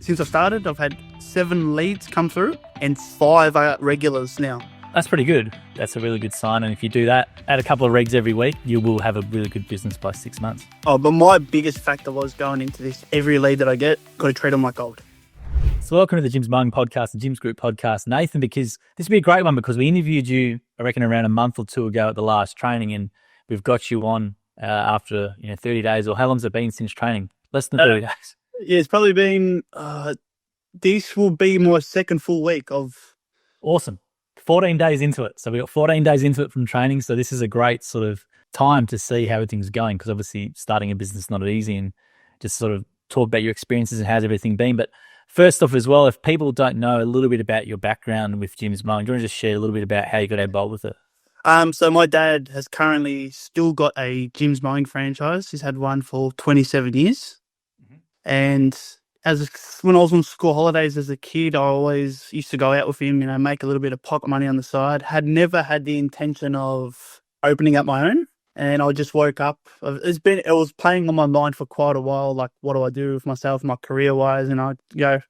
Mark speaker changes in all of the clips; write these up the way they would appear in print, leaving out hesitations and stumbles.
Speaker 1: since I started, I've had 7 leads come through and 5 are regulars now.
Speaker 2: That's pretty good. That's a really good sign. And if you do that, add a couple of regs every week, you will have a really good business by 6 months.
Speaker 1: Oh, but my biggest factor was going into this. Every lead that I get, got to treat them like gold.
Speaker 2: So welcome to the Jim's Mowing podcast, the Jim's Group podcast, Nathan, because this will be a great one because we interviewed you, I reckon, around a month or two ago at the last training, and we've got you on after 30 days, or how long has it been since training? Less than 30 days.
Speaker 1: Yeah, it's probably been, this will be my second full week of...
Speaker 2: Awesome. 14 days into it. So we got 14 days into it from training. So this is a great sort of time to see how everything's going, because obviously starting a business is not easy, and just sort of talk about your experiences and how's everything been. But first off as well, if people don't know a little bit about your background with Jim's Mowing, do you want to just share a little bit about how you got involved with it?
Speaker 1: So my dad has currently still got a Jim's Mowing franchise. He's had one for 27 years. And when I was on school holidays as a kid, I always used to go out with him, make a little bit of pocket money on the side. Had never had the intention of opening up my own. And I just woke up. It was playing on my mind for quite a while, like, what do I do with myself, my career-wise? And I've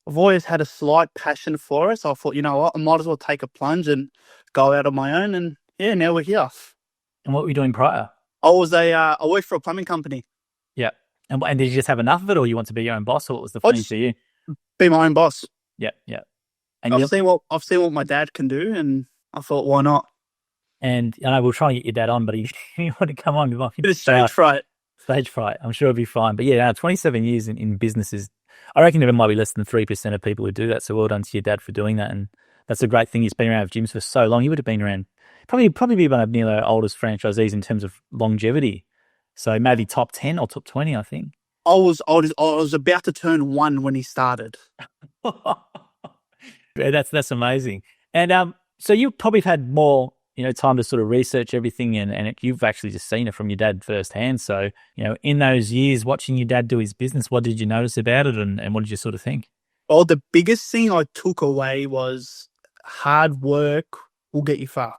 Speaker 1: always had a slight passion for it. So I thought, you know what, I might as well take a plunge and go out on my own. And yeah, now we're here.
Speaker 2: And what were you doing prior?
Speaker 1: I worked for a plumbing company.
Speaker 2: Yeah. And did you just have enough of it, or you want to be your own boss, or what was the thing for you?
Speaker 1: Be my own boss.
Speaker 2: Yeah, yeah. And
Speaker 1: I've seen what my dad can do, and I thought, why not?
Speaker 2: And I know we'll try and get your dad on, but he want to come on.
Speaker 1: Bit of stage fright.
Speaker 2: Stage fright. I'm sure it'll be fine. But yeah, 27 years in businesses, I reckon there might be less than 3% of people who do that. So well done to your dad for doing that. And that's a great thing. He's been around with gyms for so long. He would have been around, probably be one of near the oldest franchisees in terms of longevity. So maybe top 10 or top 20, I think.
Speaker 1: I was about to turn 1 when he started.
Speaker 2: Yeah, that's amazing. And so you probably have had more, time to sort of research everything, and you've actually just seen it from your dad firsthand. So, in those years watching your dad do his business, what did you notice about it, and what did you sort of think?
Speaker 1: Well, the biggest thing I took away was hard work will get you far.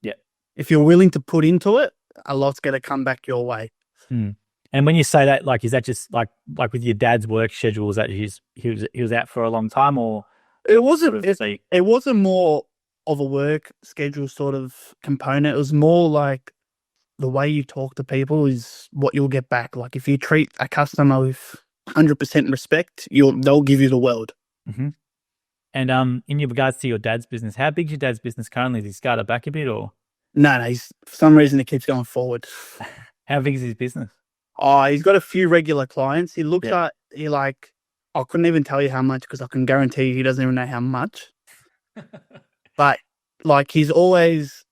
Speaker 2: Yeah.
Speaker 1: If you're willing to put into it, a lot's going to come back your way.
Speaker 2: And when you say that, like, is that just like with your dad's work schedule? Is that he was out for a long time, or
Speaker 1: it wasn't? It wasn't more of a work schedule sort of component. It was more like the way you talk to people is what you'll get back. Like, if you treat a customer with 100% respect, they'll give you the world.
Speaker 2: Mm-hmm. And in regards to your dad's business, how big is your dad's business currently? Has he scaled it back a bit, or?
Speaker 1: No, for some reason it keeps going forward.
Speaker 2: How big is his business?
Speaker 1: Oh, he's got a few regular clients. He looks at, I couldn't even tell you how much, because I can guarantee you he doesn't even know how much. But like, he's always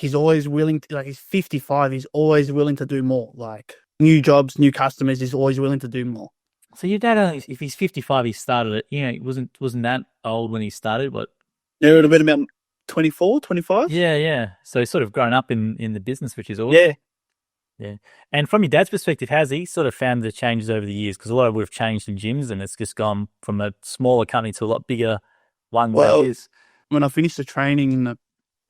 Speaker 1: willing to, like, he's 55, he's always willing to do more. Like, new jobs, new customers, he's always willing to do more.
Speaker 2: So your dad, if he's 55, he started it, he wasn't that old when he started, what?
Speaker 1: Yeah, it would have been about 24, 25.
Speaker 2: Yeah. So he's sort of grown up in the business, which is awesome. Yeah. And from your dad's perspective, how's he sort of found the changes over the years? Because a lot of it would have changed in gyms, and it's just gone from a smaller company to a lot bigger one.
Speaker 1: Well, when I finished the training, the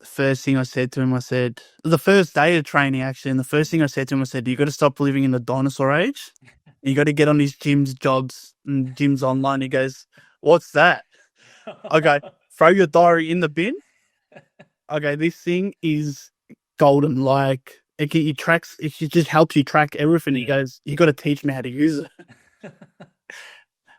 Speaker 1: first thing I said to him, the first day of training actually, and the first thing I said to him, I said, you got to stop living in the dinosaur age. You got to get on these gyms jobs and gyms online. He goes, what's that? I go, throw your diary in the bin. Okay, this thing is golden. Like, it just helps you track everything. He goes, you got to teach me how to use it.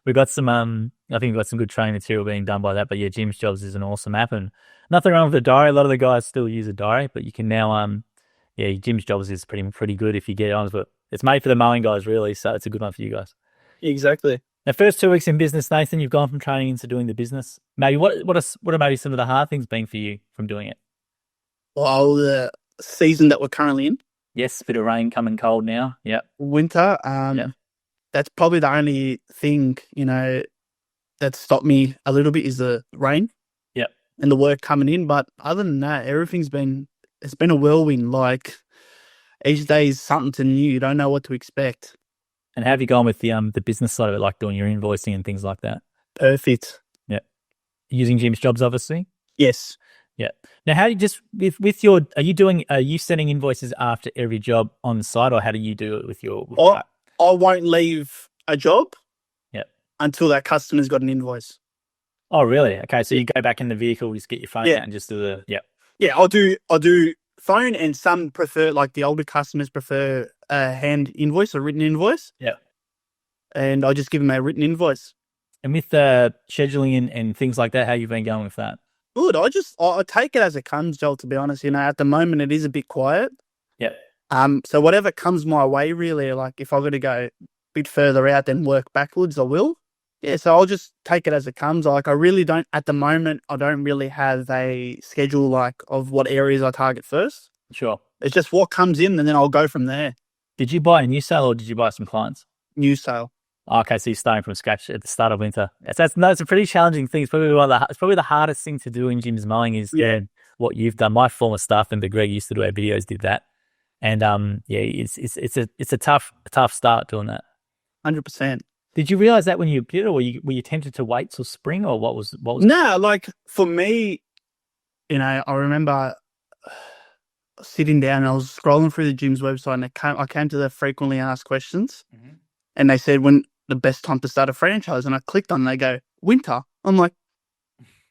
Speaker 2: We've got some, I think we've got some good training material being done by that. But yeah, Jim's Jobs is an awesome app, and nothing wrong with the diary. A lot of the guys still use a diary, but you can now, Jim's Jobs is pretty good if you get on with it. It's made for the mowing guys, really, so it's a good one for you guys.
Speaker 1: Exactly.
Speaker 2: Now, first 2 weeks in business, Nathan, you've gone from training into doing the business. Maybe what are maybe some of the hard things been for you from doing it?
Speaker 1: Well, the season that we're currently in.
Speaker 2: Yes, a bit of rain coming cold now. Yeah.
Speaker 1: Winter. That's probably the only thing, that stopped me a little bit is the rain.
Speaker 2: Yep.
Speaker 1: And the work coming in. But other than that, it's been a whirlwind. Like, each day is something new. You don't know what to expect.
Speaker 2: And how have you gone with the business side of it, like doing your invoicing and things like that?
Speaker 1: Perfect.
Speaker 2: Yeah. Using Jim's Jobs, obviously?
Speaker 1: Yes.
Speaker 2: Yeah. Now, how do you just are you sending invoices after every job on the site, or how do you do it with your?
Speaker 1: I won't leave a job until that customer's got an invoice.
Speaker 2: Oh, really? Okay, so you go back in the vehicle, just get your phone
Speaker 1: Yeah.
Speaker 2: out and just do the
Speaker 1: Yeah, I'll do phone, and some prefer, like the older customers prefer a hand invoice or written invoice.
Speaker 2: Yeah.
Speaker 1: And I just give them a written invoice.
Speaker 2: And with scheduling and things like that, how you been going with that?
Speaker 1: Good. I take it as it comes, Joel, to be honest. At the moment it is a bit quiet.
Speaker 2: Yeah.
Speaker 1: So whatever comes my way, really, like if I've got to go a bit further out then work backwards, I will. Yeah, so I'll just take it as it comes. Like I really don't, at the moment, I don't really have a schedule like of what areas I target first.
Speaker 2: Sure.
Speaker 1: It's just what comes in and then I'll go from there.
Speaker 2: Did you buy a new sale or did you buy some clients?
Speaker 1: New sale.
Speaker 2: Okay, so you're starting from scratch at the start of winter. It's a pretty challenging thing. It's probably the hardest thing to do in Jim's Mowing is what you've done. My former staff member Greg used to do our videos, did that, and it's a tough start doing that.
Speaker 1: 100%.
Speaker 2: Did you realize that when you did it, or were you tempted to wait till spring, or what was?
Speaker 1: No, like for me, I remember sitting down and I was scrolling through the gym's website and I came to the frequently asked questions, and they said when the best time to start a franchise, and I clicked on and they go winter. I'm like,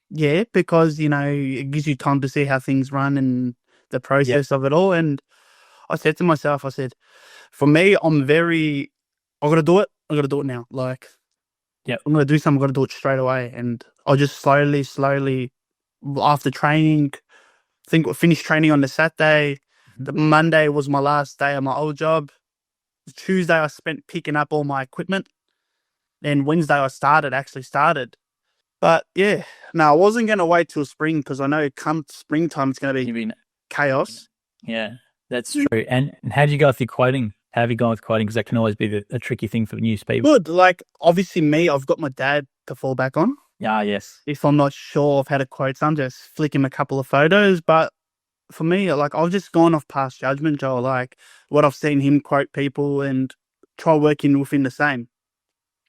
Speaker 1: yeah, because it gives you time to see how things run and the process of it all. And I said to myself, for me, I got to do it. I got to do it now. Like, I'm going to do something. I got to do it straight away. And I just slowly, after training, I think we finished training on the Saturday. The Monday was my last day of my old job. Tuesday, I spent picking up all my equipment. Then Wednesday, I actually started. But yeah, no, I wasn't going to wait till spring because I know come springtime, it's going to be chaos.
Speaker 2: Yeah, that's true. And how do you go with your quoting? How have you gone with quoting? Because that can always be a tricky thing for new people.
Speaker 1: Good. Like, obviously me, I've got my dad to fall back on.
Speaker 2: Yeah, yes.
Speaker 1: If I'm not sure of how to quote some, just flick him a couple of photos. But for me, like, I've just gone off past judgment, Joel. Like, what I've seen him quote people and try working within the same.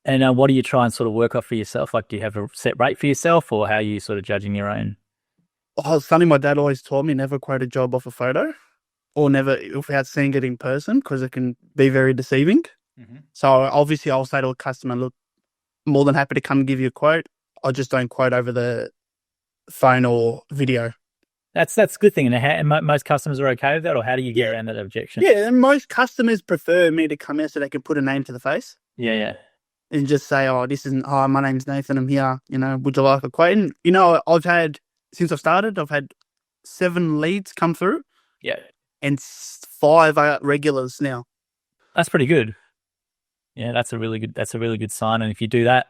Speaker 2: And what do you try and sort of work off for yourself? Like, do you have a set rate for yourself, or how are you sort of judging your own?
Speaker 1: Oh, something my dad always taught me, never quote a job off a photo or never without seeing it in person because it can be very deceiving. So obviously I'll say to a customer, look, more than happy to come and give you a quote. I just don't quote over the phone or video.
Speaker 2: That's a good thing. And most customers are okay with that, or how do you get around that objection?
Speaker 1: Yeah, and most customers prefer me to come here so they can put a name to the face.
Speaker 2: Yeah.
Speaker 1: And just say, hi, my name's Nathan, I'm here, would you like a quote? And, since I've started, I've had 7 leads come through.
Speaker 2: Yeah.
Speaker 1: And 5 are regulars now.
Speaker 2: That's pretty good. Yeah, that's a really good sign. And if you do that,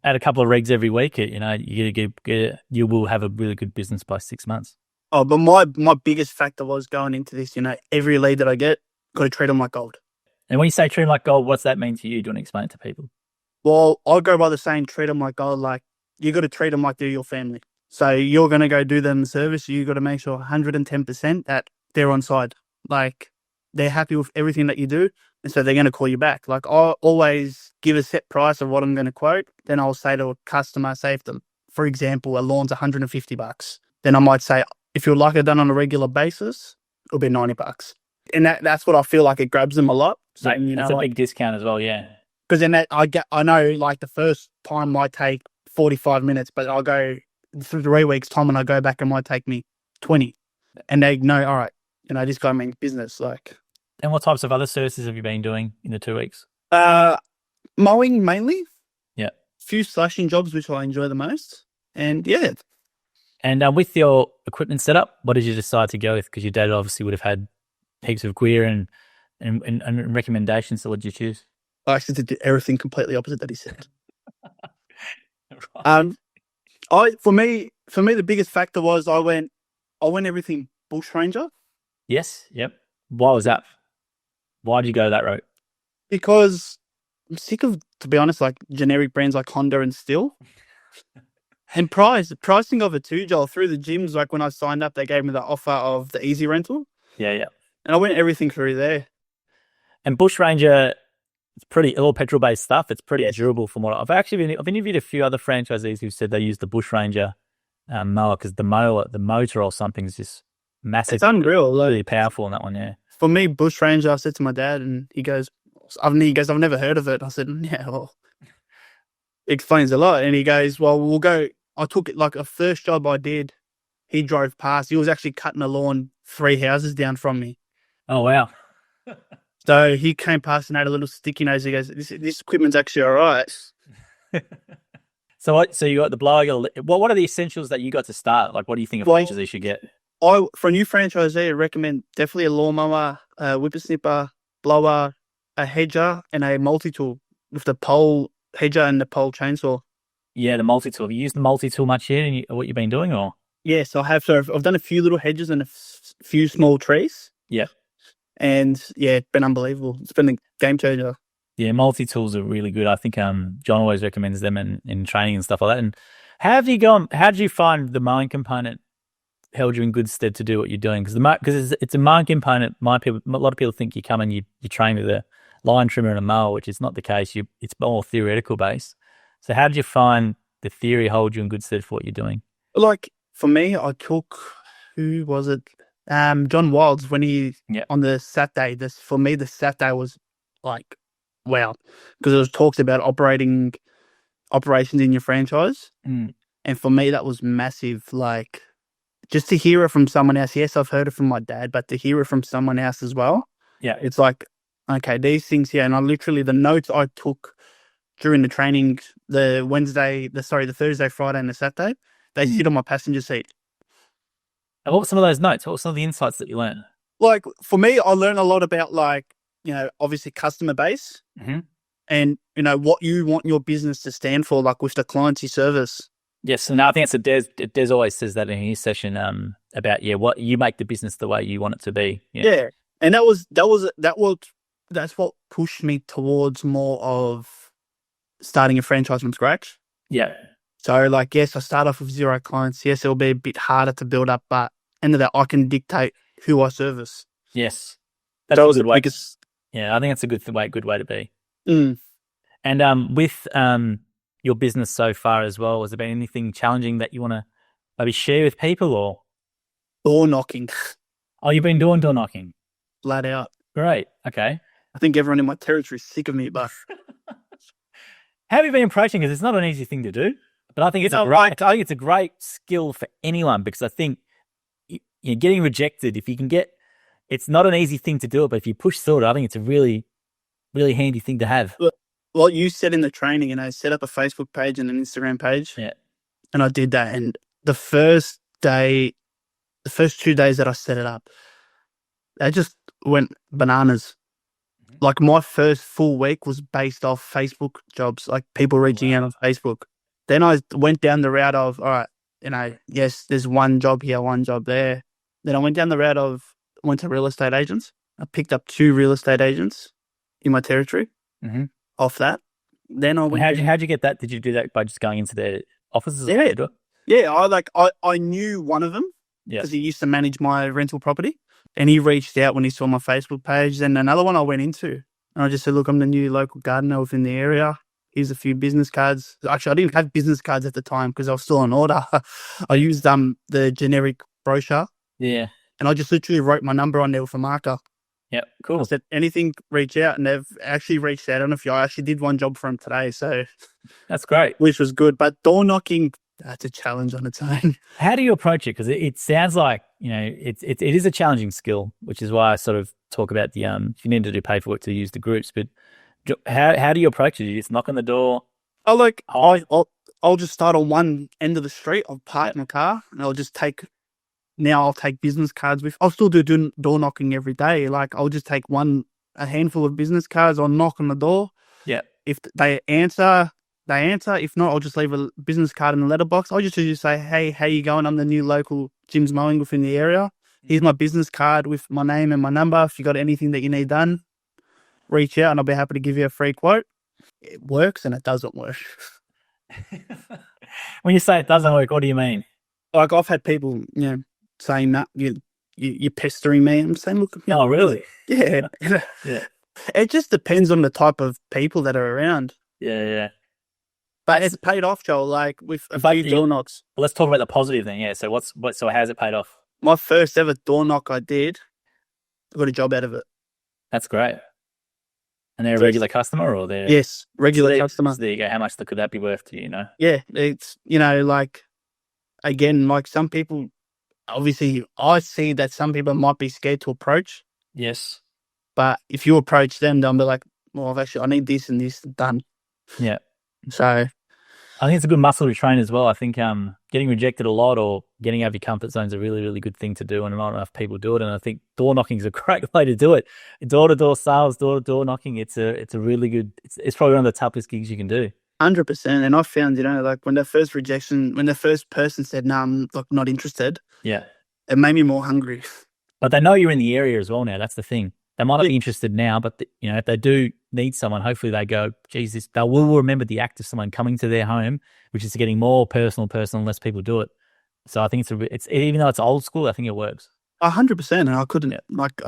Speaker 2: add a couple of regs every week, you will have a really good business by 6 months.
Speaker 1: Oh, but my biggest factor was going into this, every lead that I get, got to treat them like gold.
Speaker 2: And when you say treat them like gold, what's that mean to you? Do you want to explain it to people?
Speaker 1: Well, I go by the saying, treat them like gold. Like, you got to treat them like they're your family. So you're going to go do them service. You got to make sure 110% that they're on side. Like, they're happy with everything that you do. And so they're going to call you back. Like, I always give a set price of what I'm going to quote. Then I'll say to a customer, say if for example, a lawn's $150. Then I might say, if you'd like it done on a regular basis, it'll be $90. And that's what I feel like it grabs them a lot. So,
Speaker 2: that's a big discount as well, yeah.
Speaker 1: Because then I know like the first time might take 45 minutes, but I'll go 3 weeks time and I go back and might take me 20. And they know, all right, this guy means business. Like.
Speaker 2: And what types of other services have you been doing in the 2 weeks?
Speaker 1: Mowing mainly.
Speaker 2: Yeah.
Speaker 1: Few slashing jobs, which I enjoy the most. And yeah.
Speaker 2: And with your equipment setup, what did you decide to go with? Because your dad obviously would have had heaps of gear and recommendations. So what did you choose?
Speaker 1: I actually did everything completely opposite that he said. Right. For me, the biggest factor was I went everything Bushranger.
Speaker 2: Yes. Yep. Why was that? Why did you go that route?
Speaker 1: Because I'm sick of, to be honest, like generic brands like Honda and Stihl. And pricing of it too, Joel, through the gyms, like when I signed up, they gave me the offer of the easy rental.
Speaker 2: Yeah.
Speaker 1: And I went everything through there.
Speaker 2: And Bushranger, it's pretty all petrol-based stuff. It's pretty durable from what I've interviewed a few other franchisees who said they use the Bushranger mower because the motor or something is just massive.
Speaker 1: It's unreal.
Speaker 2: Really powerful on that one, yeah.
Speaker 1: For me, Bushranger, I said to my dad and he goes, I've never heard of it. I said, yeah, well, explains a lot. And he goes, well, we'll go. I took it like a first job I did. He drove past. He was actually cutting a lawn 3 houses down from me.
Speaker 2: Oh, wow.
Speaker 1: So he came past and had a little sticky nose. He goes, this equipment's actually all right.
Speaker 2: So what? So you got the blower. What are the essentials that you got to start? Like, what do you think a
Speaker 1: Well,
Speaker 2: franchisee should get?
Speaker 1: For a new franchisee, I recommend definitely a lawnmower, a whippersnipper, blower, a hedger, and a multi-tool with the pole hedger and the pole chainsaw.
Speaker 2: Yeah, the multi-tool. Have you used the multi-tool much yet in what you've been doing, or?
Speaker 1: Yes, I have. So I've done a few little hedges and a few small trees.
Speaker 2: Yeah.
Speaker 1: And yeah, it's been unbelievable. It's been a game changer.
Speaker 2: Yeah, multi-tools are really good. I think John always recommends them in training and stuff like that. And how have you gone? How did you find the mowing component held you in good stead to do what you're doing? Because it's a mowing component. A lot of people think you come and you train with a line trimmer and a mower, which is not the case. It's more theoretical based. So how did you find the theory hold you in good stead for what you're doing?
Speaker 1: Like for me, I took, who was it? John Wilds when he on the Saturday. For me, the Saturday was like, wow, because it was talks about operations in your franchise, and for me that was massive. Like just to hear it from someone else. Yes, I've heard it from my dad, but to hear it from someone else as well.
Speaker 2: Yeah,
Speaker 1: it's like, okay, these things here, and I literally the notes I took during the training, the Thursday, Friday, and the Saturday, they sit on my passenger seat.
Speaker 2: And what were some of those notes? What were some of the insights that you learned?
Speaker 1: Like for me, I learned a lot about obviously customer base, and what you want your business to stand for, like with the clients you service.
Speaker 2: Yes, and I think it's Des always says that in his session about what you make the business the way you want it to be.
Speaker 1: Yeah. And that's what pushed me towards more of starting a franchise from scratch.
Speaker 2: Yeah.
Speaker 1: So yes, I start off with 0 clients. Yes, it'll be a bit harder to build up, but end of that, I can dictate who I service.
Speaker 2: Yes. That's a good way. Yeah, I think that's a good way to be. And with your business so far as well, has there been anything challenging that you want to maybe share with people, or?
Speaker 1: Door knocking.
Speaker 2: Oh, you've been doing door knocking?
Speaker 1: Flat out.
Speaker 2: Great. Okay.
Speaker 1: I think everyone in my territory is sick of me, but
Speaker 2: how have you been approaching? Because it's not an easy thing to do, but I think it's a great skill for anyone, because I think you're getting rejected. If you can it's not an easy thing to do it, but if you push through it, I think it's a really, really handy thing to have.
Speaker 1: Well, you said in the training, set up a Facebook page and an Instagram page.
Speaker 2: Yeah.
Speaker 1: And I did that. And the first 2 days that I set it up, they just went bananas. Like my first full week was based off Facebook jobs, like people reaching out on Facebook. Then I went down the route of, all right, yes, there's one job here, one job there. Then I went down the route went to real estate agents. I picked up 2 real estate agents in my territory off that. Then I went.
Speaker 2: How'd you get that? Did you do that by just going into their offices?
Speaker 1: Yeah. I knew one of them because he used to manage my rental property, and he reached out when he saw my Facebook page. Then another one I went into, and I just said, look, I'm the new local gardener within the area. Here's a few business cards. Actually, I didn't have business cards at the time because I was still on order. I used the generic brochure.
Speaker 2: Yeah.
Speaker 1: And I just literally wrote my number on there with a marker.
Speaker 2: Yep, cool.
Speaker 1: I said, anything, reach out. And they've actually reached out. I don't know if I actually did one job for them today. So
Speaker 2: that's great.
Speaker 1: Which was good. But door knocking, that's a challenge on its own.
Speaker 2: How do you approach it? Because it sounds like, it is a challenging skill, which is why I sort of talk about the, if you need to do paperwork to use the groups. But how do you approach it? You just knock on the door?
Speaker 1: I'll just start on one end of the street. I'll park my car and I'll take business cards I'll still do door knocking every day. Like I'll just take a handful of business cards. I'll knock on the door.
Speaker 2: Yeah.
Speaker 1: If they answer. If not, I'll just leave a business card in the letterbox. I'll just say, hey, how you going? I'm the new local Jim's Mowing within the area. Here's my business card with my name and my number. If you got anything that you need done, reach out and I'll be happy to give you a free quote. It works and it doesn't work.
Speaker 2: When you say it doesn't work, what do you mean?
Speaker 1: Like I've had people, saying that you're pestering me. I'm saying, look.
Speaker 2: Oh, really?
Speaker 1: Yeah.
Speaker 2: Yeah.
Speaker 1: It just depends on the type of people that are around.
Speaker 2: Yeah.
Speaker 1: But it's paid off, Joel, like with a few door knocks.
Speaker 2: Well, let's talk about the positive then. Yeah. So so how's it paid off?
Speaker 1: My first ever door knock I got a job out of it.
Speaker 2: That's great. And they're a regular customer, or they're
Speaker 1: Yes, regular customer.
Speaker 2: So there you go. How much could that be worth to you?
Speaker 1: Yeah, it's like again, like some people. Obviously, I see that some people might be scared to approach,
Speaker 2: Yes.
Speaker 1: but if you approach them, they'll be like, "Well, actually, I need this and this done."
Speaker 2: Yeah.
Speaker 1: So
Speaker 2: I think it's a good muscle to train as well. I think getting rejected a lot or getting out of your comfort zone is a really, really good thing to do, and not enough people do it. And I think door knocking is a great way to do it. Door to door sales, door to door knocking. It's a really good. It's probably one of the toughest gigs you can do.
Speaker 1: 100%. And I found, like when the first person said, "No, I'm not interested,"
Speaker 2: Yeah.
Speaker 1: it made me more hungry.
Speaker 2: But they know you're in the area as well now. That's the thing. They might not be interested now, but if they do need someone, hopefully they go, "Jesus," they will remember the act of someone coming to their home, which is getting more personal, unless people do it. So I think it's even though it's old school, I think it works.
Speaker 1: 100%. And I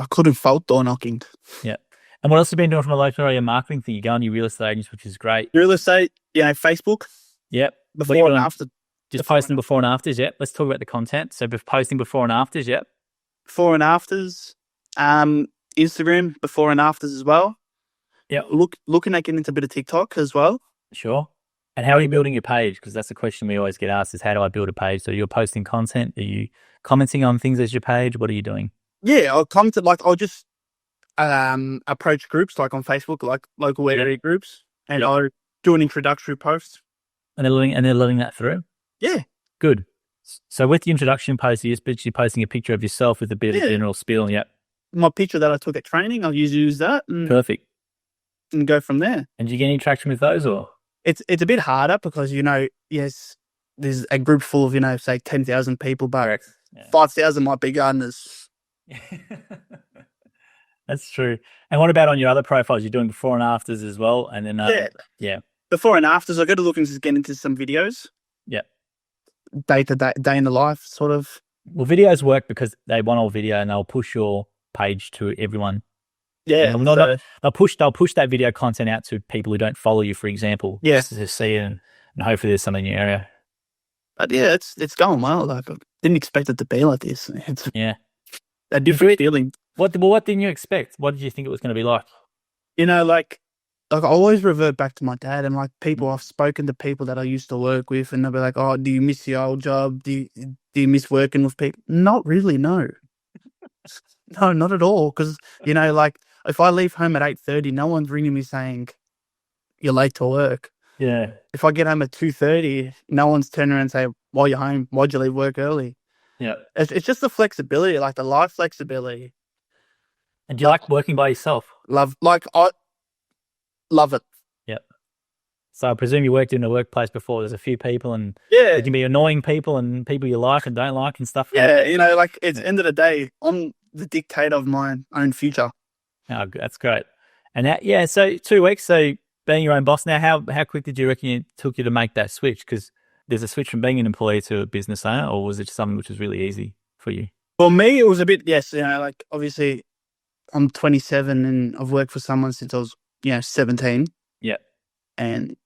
Speaker 1: couldn't fault door knocking.
Speaker 2: Yeah. And what else have you been doing from a local area marketing thing? You go on your real estate agents, which is great.
Speaker 1: Real estate, Facebook.
Speaker 2: Yep.
Speaker 1: Before and after.
Speaker 2: Just posting before and afters. Yep. Let's talk about the content. So posting before and afters. Yep.
Speaker 1: Before and afters. Instagram before and afters as well.
Speaker 2: Yeah.
Speaker 1: Looking at getting into a bit of TikTok as well.
Speaker 2: Sure. And how are you building your page? Because that's the question we always get asked: is how do I build a page? So you're posting content. Are you commenting on things as your page? What are you doing?
Speaker 1: Yeah, I'll comment. I'll just approach groups like on Facebook, like local area groups, and I'll do an introductory post.
Speaker 2: And they're letting that through.
Speaker 1: Yeah,
Speaker 2: good. So with the introduction post, you're basically posting a picture of yourself with a bit of general spiel. Yep. My
Speaker 1: picture that I took at training, I'll use that.
Speaker 2: Perfect.
Speaker 1: And go from there.
Speaker 2: And do you get any traction with those, or?
Speaker 1: It's a bit harder because yes, there's a group full of say 10,000 people, but 5,000 might be gardeners.
Speaker 2: That's true. And what about on your other profiles? You're doing before and afters as well, and then
Speaker 1: before and afters. I got to look and get into some videos.
Speaker 2: Yeah,
Speaker 1: day in the life, sort of.
Speaker 2: Well, videos work because they want all video, and they'll push your page to everyone.
Speaker 1: Yeah,
Speaker 2: they'll push that video content out to people who don't follow you, for example.
Speaker 1: Yeah,
Speaker 2: just to see it, and hopefully there's something in your area.
Speaker 1: But yeah, it's going well. Like I didn't expect it to be like this. It's
Speaker 2: a different feeling. What didn't you expect? What did you think it was going to be like?
Speaker 1: Like I always revert back to my dad, and like people, I've spoken to people that I used to work with, and they'll be like, "Oh, do you miss your old job? Do you miss working with people?" Not really, no. No, not at all. Because like if I leave home at 8:30, no one's ringing me saying you're late to work.
Speaker 2: Yeah.
Speaker 1: If I get home at 2:30, no one's turning around and saying, "While you're home, why'd you leave work early?"
Speaker 2: Yeah.
Speaker 1: It's just the flexibility, like the life flexibility.
Speaker 2: And do you like working by yourself?
Speaker 1: I love it.
Speaker 2: Yep. So I presume you worked in a workplace before. There's a few people, and there can be annoying people and people you like and don't like and stuff.
Speaker 1: Yeah, like it's the end of the day, I'm the dictator of my own future.
Speaker 2: Oh, that's great. And that, so 2 weeks. So being your own boss now, how quick did you reckon it took you to make that switch? Because there's a switch from being an employee to a business owner, or was it something which was really easy for you?
Speaker 1: For me, it was a bit, yes. Like obviously I'm 27 and I've worked for someone since I was, 17.
Speaker 2: Yeah.
Speaker 1: And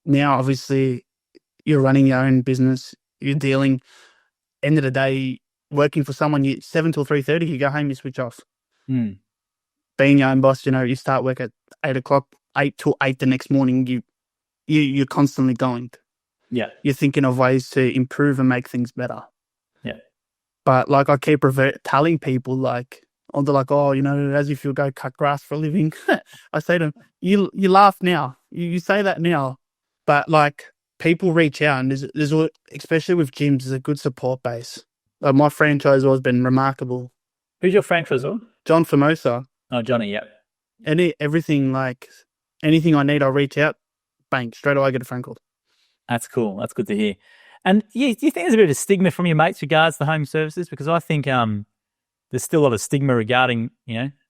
Speaker 1: now obviously you're running your own business. You're dealing, end of the day, working for someone, 7 till 3:30, you go home, you switch off. Being your own boss, you start work at 8 o'clock, 8 till 8 the next morning, you're constantly going.
Speaker 2: Yeah.
Speaker 1: You're thinking of ways to improve and make things better.
Speaker 2: Yeah.
Speaker 1: But like I keep telling people, like, they're like, "Oh, as if you'll go cut grass for a living." I say to them, you laugh now. You say that now. But like people reach out, and there's especially with gyms, there's a good support base. Like my franchise has been remarkable.
Speaker 2: Who's your franchisor?
Speaker 1: John Formosa.
Speaker 2: Oh, Johnny, yeah.
Speaker 1: Everything, like anything I need, I'll reach out, bang, straight away I get a phone call.
Speaker 2: That's cool. That's good to hear. And do you think there's a bit of a stigma from your mates regards to home services? Because I think there's still a lot of stigma regarding,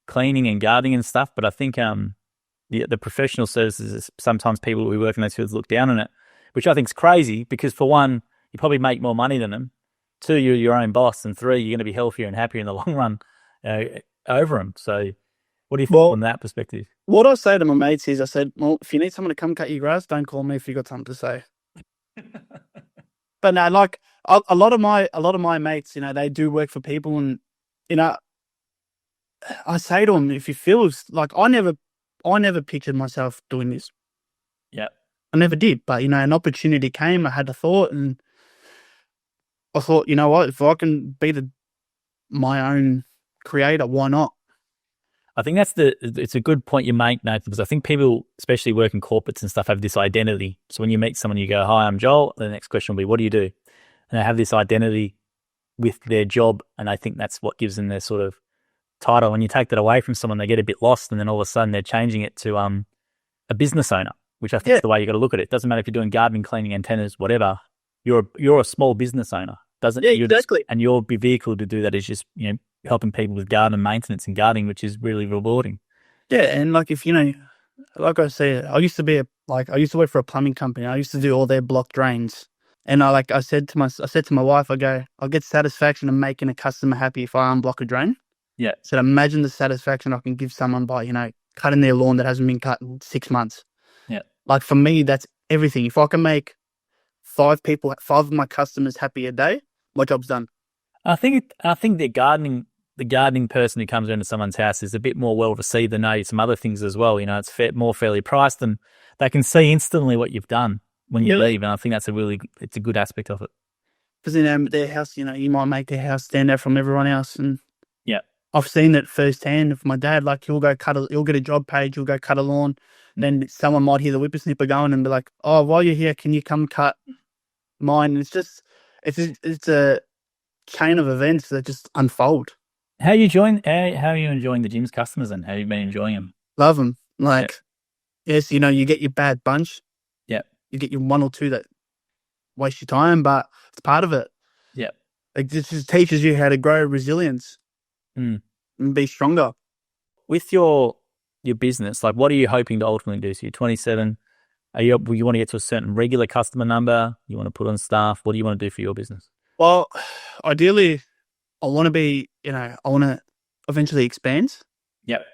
Speaker 2: cleaning and gardening and stuff. But I think the professional services, sometimes people who work in those fields look down on it, which I think is crazy because for one, you probably make more money than them. 2, you're your own boss. And 3, you're going to be healthier and happier in the long run over them. So what do you think from that perspective?
Speaker 1: What I say to my mates is, I said, well, if you need someone to come cut your grass, don't call me if you got something to say. But no, like a lot of my mates, they do work for people, and I say to them, if you feel like I I never pictured myself doing this.
Speaker 2: Yeah.
Speaker 1: I never did. But, an opportunity came. I had a thought, and I thought, you know what? If I can be my own creator, why not?
Speaker 2: I think it's a good point you make, Nathan, because I think people, especially working corporates and stuff, have this identity. So when you meet someone, you go, "Hi, I'm Joel." The next question will be, "What do you do?" And they have this identity with their job, and I think that's what gives them their sort of title. When you take that away from someone, they get a bit lost, and then all of a sudden they're changing it to a business owner, which I think is the way you got to look at it. It doesn't matter if you're doing gardening, cleaning, antennas, whatever. You're a small business owner, doesn't?
Speaker 1: Yeah, exactly.
Speaker 2: And your vehicle to do that is just helping people with garden maintenance and gardening, which is really rewarding.
Speaker 1: Yeah, and like if like I said, I used to work for a plumbing company. I used to do all their block drains, and I said to my wife, I'll get satisfaction of making a customer happy if I unblock a drain.
Speaker 2: Yeah.
Speaker 1: So imagine the satisfaction I can give someone by cutting their lawn that hasn't been cut in 6 months.
Speaker 2: Yeah.
Speaker 1: Like for me, that's everything. If I can make 5 of my customers happy a day, my job's done.
Speaker 2: I think the gardening person who comes into someone's house is a bit more well received than maybe some other things as well. It's more fairly priced, and they can see instantly what you've done when you leave. And I think it's a good aspect of it.
Speaker 1: Because their house, you might make their house stand out from everyone else, and
Speaker 2: yeah,
Speaker 1: I've seen it firsthand. With my dad, like he'll get a job page, he'll go cut a lawn. Then someone might hear the whippersnipper going and be like, "Oh, while you're here, can you come cut mine?" And it's a chain of events that just unfold.
Speaker 2: How are you enjoying the gym's customers, and how have you been enjoying them?
Speaker 1: Love them. Yes, you get your bad bunch.
Speaker 2: Yeah.
Speaker 1: You get your 1 or 2 that waste your time, but it's part of it.
Speaker 2: Yeah.
Speaker 1: Like this just teaches you how to grow resilience and be stronger.
Speaker 2: With your business, like what are you hoping to ultimately do? So you're 27. You want to get to a certain regular customer number? You want to put on staff? What do you want to do for your business?
Speaker 1: Well, ideally, I want to be, I want to eventually expand.
Speaker 2: Yep.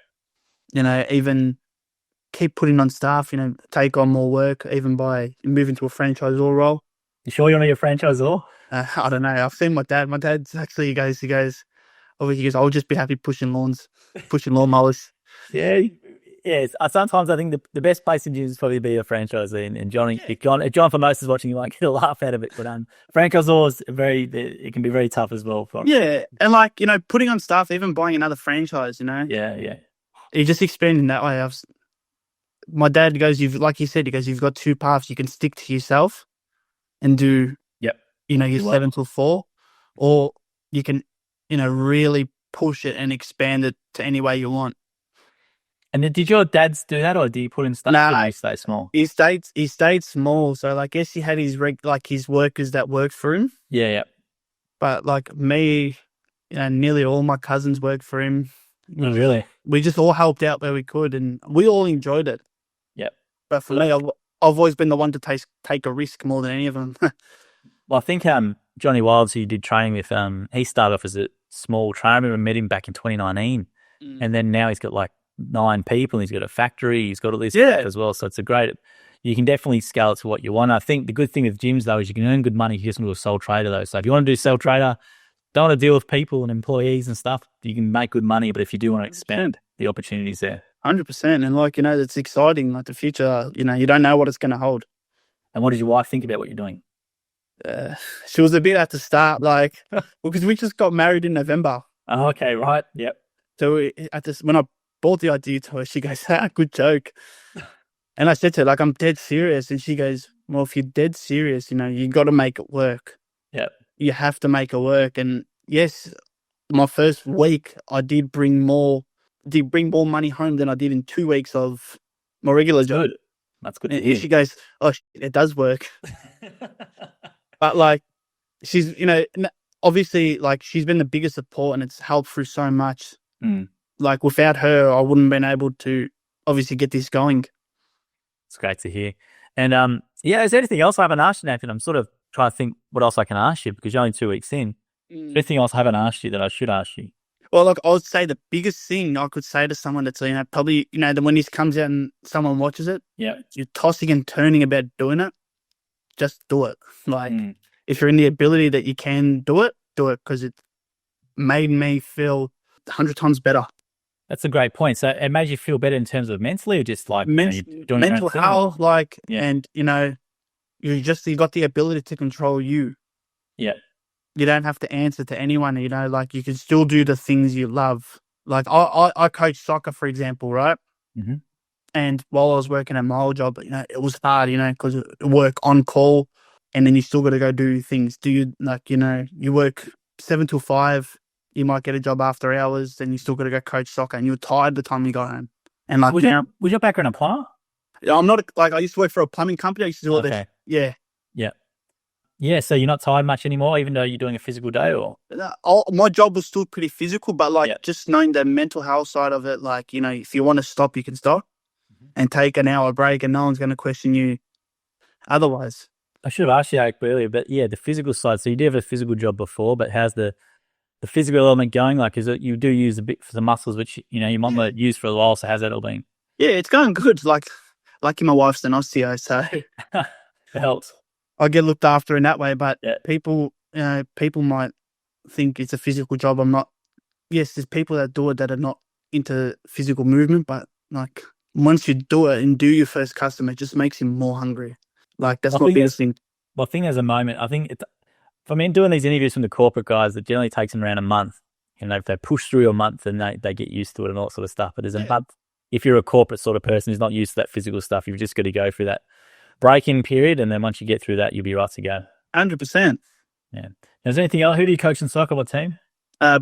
Speaker 1: Even keep putting on staff, take on more work, even by moving to a franchisor role.
Speaker 2: You sure you want to be a franchisor?
Speaker 1: I don't know. I've seen my dad. My dad's actually, he goes, I'll just be happy pushing lawnmowers.
Speaker 2: Yeah. Yes. Sometimes I think the best place in gym is probably be a franchisee. And Johnny, if John for most is watching, you might get a laugh out of it. But franchisors, it can be very tough as well.
Speaker 1: Yeah. And putting on staff, even buying another franchise,
Speaker 2: Yeah, yeah.
Speaker 1: You're just expanding that way. My dad goes, like you said, you've got 2 paths. You can stick to yourself and do, your 7 till 4, or you can, really push it and expand it to any way you want.
Speaker 2: And then did your dads do that, or did you put in stuff?
Speaker 1: No,
Speaker 2: he stayed small.
Speaker 1: He stayed small. So I guess he had his his workers that worked for him.
Speaker 2: Yeah, yeah.
Speaker 1: But like me, nearly all my cousins worked for him.
Speaker 2: Oh, really?
Speaker 1: We just all helped out where we could, and we all enjoyed it.
Speaker 2: Yep.
Speaker 1: But for me, I've always been the one to take a risk more than any of them.
Speaker 2: Well, I think Johnny Wilds, who you did training with, he started off as a small trainer. I remember I met him back in 2019, and then now he's got like 9 people. And he's got a factory. He's got all this stuff as well. So it's you can definitely scale it to what you want. I think the good thing with gyms though is you can earn good money if you just do a sole trader though. So if you want to do sole trader, don't want to deal with people and employees and stuff, you can make good money. But if you do want to expand, the opportunity's there.
Speaker 1: 100%. And it's exciting. Like the future, you don't know what it's going to hold.
Speaker 2: And what did your wife think about what you're doing?
Speaker 1: She was a bit at the start, because we just got married in November.
Speaker 2: Oh, okay, right. Yep.
Speaker 1: So when I brought the idea to her, she goes, "Good joke." And I said to her, I'm dead serious. And she goes, "Well, if you're dead serious, you got to make it work.
Speaker 2: Yep.
Speaker 1: You have to make it work." And yes, my first week, I did bring more money home than I did in 2 weeks of my regular job.
Speaker 2: Good. That's good to hear.
Speaker 1: She goes, "Oh, it does work." But she's, obviously she's been the biggest support and it's helped through so much. Without her, I wouldn't have been able to obviously get this going.
Speaker 2: It's great to hear. And is there anything else I haven't asked you, Nathan? I'm sort of trying to think what else I can ask you because you're only 2 weeks in. Is there anything else I haven't asked you that I should ask you?
Speaker 1: Well, I would say the biggest thing I could say to someone that's, probably, when this comes out and someone watches it, you're tossing and turning about doing it, just do it. If you're in the ability that you can do it because it made me feel 100 times better.
Speaker 2: That's a great point. So it made you feel better in terms of mentally, or just like you're doing your own
Speaker 1: Mental
Speaker 2: thing?
Speaker 1: health, like,
Speaker 2: Yeah.
Speaker 1: and you got the ability to control you.
Speaker 2: Yeah.
Speaker 1: You don't have to answer to anyone. Like you can still do the things you love. Like I coach soccer, for example, right?
Speaker 2: Mm-hmm.
Speaker 1: And while I was working at my old job, it was hard, because work on call, and then you still got to go do things. You work 7 to 5. You might get a job after hours, then you still got to go coach soccer, and you're tired the time you go home. And like
Speaker 2: Was your background a plumber?
Speaker 1: I'm not like I used to work for a plumbing company. I used to do all
Speaker 2: Okay.
Speaker 1: this. Yeah.
Speaker 2: Yeah. Yeah. So you're not tired much anymore, even though you're doing a physical day, or?
Speaker 1: My job was still pretty physical, but like
Speaker 2: Yeah.
Speaker 1: just knowing the mental health side of it, like, if you want to stop, you can stop and take an hour break, and no one's going to question you otherwise.
Speaker 2: I should have asked you earlier, but yeah, the physical side. So you did have a physical job before, but how's the physical element going? Like, is it you do use a bit for the muscles, which you might not use for a while. So how's that all been?
Speaker 1: Yeah, it's going good. Like, lucky my wife's an osteo, so
Speaker 2: It helps.
Speaker 1: I get looked after in that way. But
Speaker 2: Yeah.
Speaker 1: people might think it's a physical job. I'm not. Yes, there's people that do it that are not into physical movement, but like once you do it and do your first customer, it just makes him more hungry. Like that's my biggest thing.
Speaker 2: Well, I think there's a moment. I think for me, doing these interviews from the corporate guys, it generally takes them around a month. If they push through a month, then they get used to it and all that sort of stuff. But there's a month. If you're a corporate sort of person who's not used to that physical stuff, you've just got to go through that break-in period, and then once you get through that, you'll be right to go.
Speaker 1: 100%.
Speaker 2: Yeah. Is there anything else? Who do you coach in soccer? What team?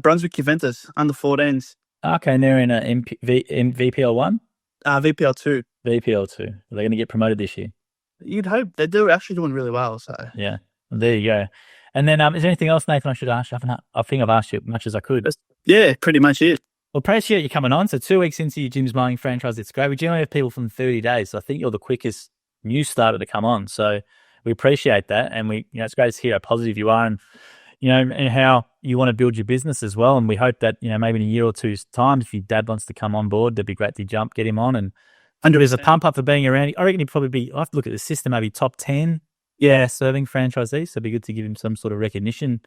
Speaker 1: Brunswick Juventus, under 14s.
Speaker 2: Okay, and they're in a VPL 1?
Speaker 1: VPL 2.
Speaker 2: VPL 2. Are they going to get promoted this year?
Speaker 1: You'd hope. They're actually doing really well. So
Speaker 2: yeah, well, there you go. And then is there anything else, Nathan, I should ask you? I think I've asked you as much as I could.
Speaker 1: Yeah, pretty much it.
Speaker 2: Well, appreciate you coming on. So 2 weeks into your Jim's Mowing franchise, it's great. We generally have people from 30 days. So I think you're the quickest new starter to come on. So we appreciate that. And it's great to hear how positive you are and how you want to build your business as well. And we hope that, maybe in a year or two's time, if your dad wants to come on board, that'd be great to get him on. And there's a pump up for being around. I reckon he'd probably be, I have to look at the system, maybe top 10 serving franchisees. So it'd be good to give him some sort of recognition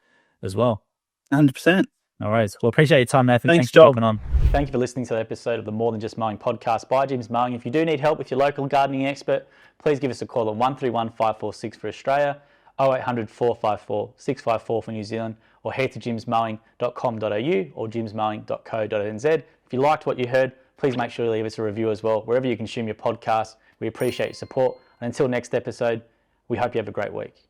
Speaker 2: as well.
Speaker 1: 100%.
Speaker 2: No worries. Well, appreciate your time, Nathan.
Speaker 1: Thanks
Speaker 2: for
Speaker 1: Joel.
Speaker 2: coming on. Thank you for listening to the episode of the More Than Just Mowing podcast by Jim's Mowing. If you do need help with your local gardening expert, please give us a call on 131 546 for Australia, 0800 454 654 for New Zealand, or head to jimsmowing.com.au or jimsmowing.co.nz. If you liked what you heard, please make sure you leave us a review as well, wherever you consume your podcast. We appreciate your support. And until next episode, we hope you have a great week.